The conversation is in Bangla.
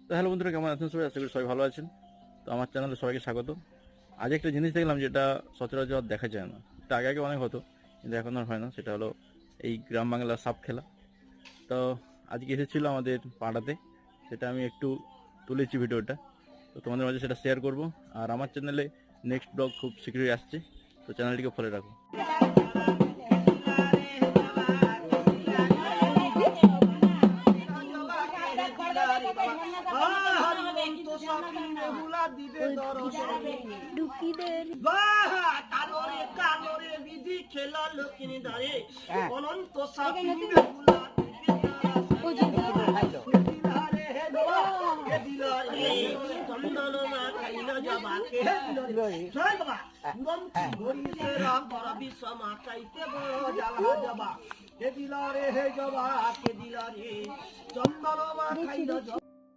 তো হ্যালো বন্ধুরা, কেমন আছেন সবাই? আশা করি সবাই ভালো আছেন। তো আমার চ্যানেলে সবাইকে স্বাগত। আজ একটা জিনিস দেখলাম যেটা সচরাচর দেখা যায় না। এটা আগে আগে অনেক হতো, কিন্তু এখন আর হয় না। সেটা হলো এই গ্রাম বাংলার সাপ খেলা। তো আজকে এসেছিল আমাদের পাড়াতে, সেটা আমি একটু তুলেছি ভিডিওটা। তো তোমাদের মাঝে সেটা শেয়ার করব। আর আমার চ্যানেলে নেক্সট ব্লগ খুব শীঘ্রই আসছে, তো চ্যানেলটিকে ফলো রাখো। চন্দন